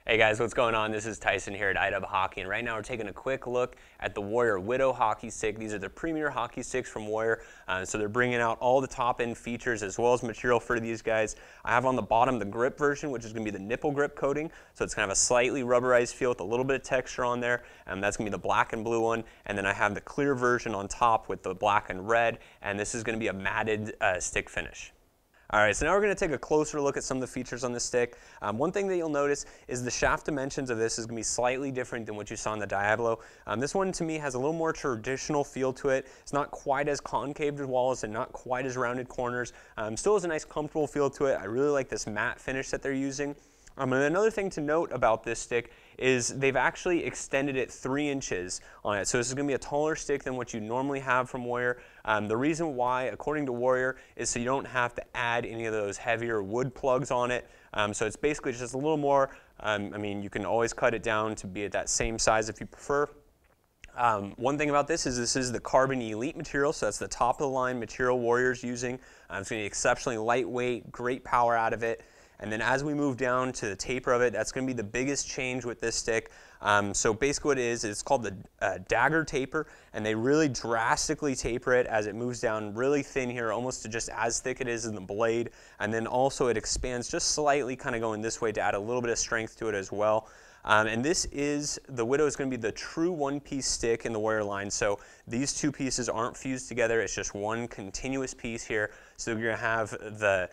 Hey guys, what's going on? This is Tyson here at IW Hockey, and right now we're taking a quick look at the Warrior Widow hockey stick. These are the premier hockey sticks from Warrior, so they're bringing out all the top-end features as well as material for these guys. I have on the bottom the grip version, which is going to be the nipple grip coating, so it's kind of a slightly rubberized feel with a little bit of texture on there, and that's going to be the black and blue one. And then I have the clear version on top with the black and red, and this is going to be a matted stick finish. All right, so now we're going to take a closer look at some of the features on the stick. One thing that you'll notice is the shaft dimensions of this is going to be slightly different than what you saw in the Diablo. This one to me has a little more traditional feel to it. It's not quite as concave as walls and not quite as rounded corners. Still has a nice comfortable feel to it. I really like this matte finish that they're using. And another thing to note about this stick is they've actually extended it 3 inches on it. So this is going to be a taller stick than what you normally have from Warrior. The reason why, according to Warrior, is so you don't have to add any of those heavier wood plugs on it. So it's basically just a little more, I mean, you can always cut it down to be at that same size if you prefer. One thing about this is the Carbon Elite material, so that's the top of the line material Warrior's using. It's going to be exceptionally lightweight, great power out of it. And then as we move down to the taper of it, that's going to be the biggest change with this stick. So basically what it is, it's called the Dagger Taper, and they really drastically taper it as it moves down really thin here, almost to just as thick it is in the blade. And then also it expands just slightly, kind of going this way to add a little bit of strength to it as well. And the Widow is going to be the true one-piece stick in the Warrior line. So these two pieces aren't fused together, it's just one continuous piece here. So you're going to have the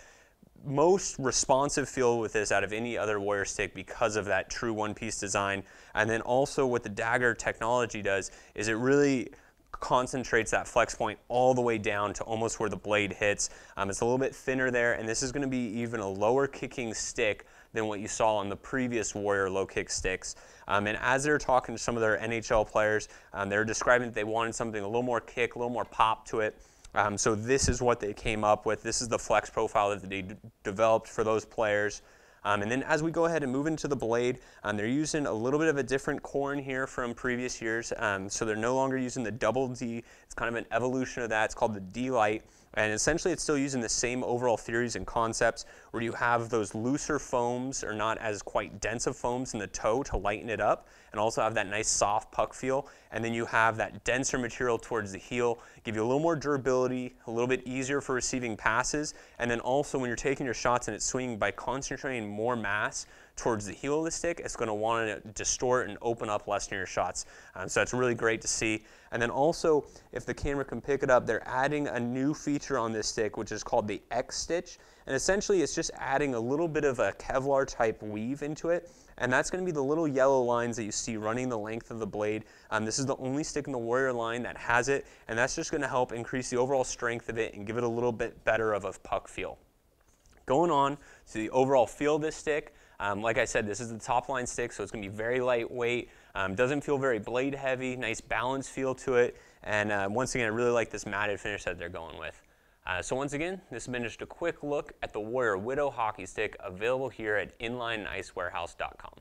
most responsive feel with this out of any other Warrior stick because of that true one-piece design. And then also what the Dagger technology does is it really concentrates that flex point all the way down to almost where the blade hits. It's a little bit thinner there, and this is going to be even a lower kicking stick than what you saw on the previous Warrior low kick sticks. And as they're talking to some of their NHL players, they're describing that they wanted something a little more kick, a little more pop to it. So this is what they came up with. This is the flex profile that they developed for those players. And then as we go ahead and move into the blade, they're using a little bit of a different core in here from previous years. So they're no longer using the double D. It's kind of an evolution of that. It's called the D-Light. And essentially it's still using the same overall theories and concepts where you have those looser foams or not as quite dense of foams in the toe to lighten it up and also have that nice soft puck feel. And then you have that denser material towards the heel, give you a little more durability, a little bit easier for receiving passes. And then also when you're taking your shots and it's swinging, by concentrating more mass towards the heel of the stick, it's going to want to distort and open up less in your shots. So that's really great to see. And then also, if the camera can pick it up, they're adding a new feature on this stick, which is called the X stitch. And essentially, it's just adding a little bit of a Kevlar type weave into it. And that's going to be the little yellow lines that you see running the length of the blade. This is the only stick in the Warrior line that has it. And that's just going to help increase the overall strength of it and give it a little bit better of a puck feel. Going on to the overall feel of this stick, like I said, this is the top line stick, so it's going to be very lightweight. Doesn't feel very blade heavy, nice balanced feel to it. And once again, I really like this matted finish that they're going with. So once again, this has been just a quick look at the Warrior Widow hockey stick available here at inlineandicewarehouse.com.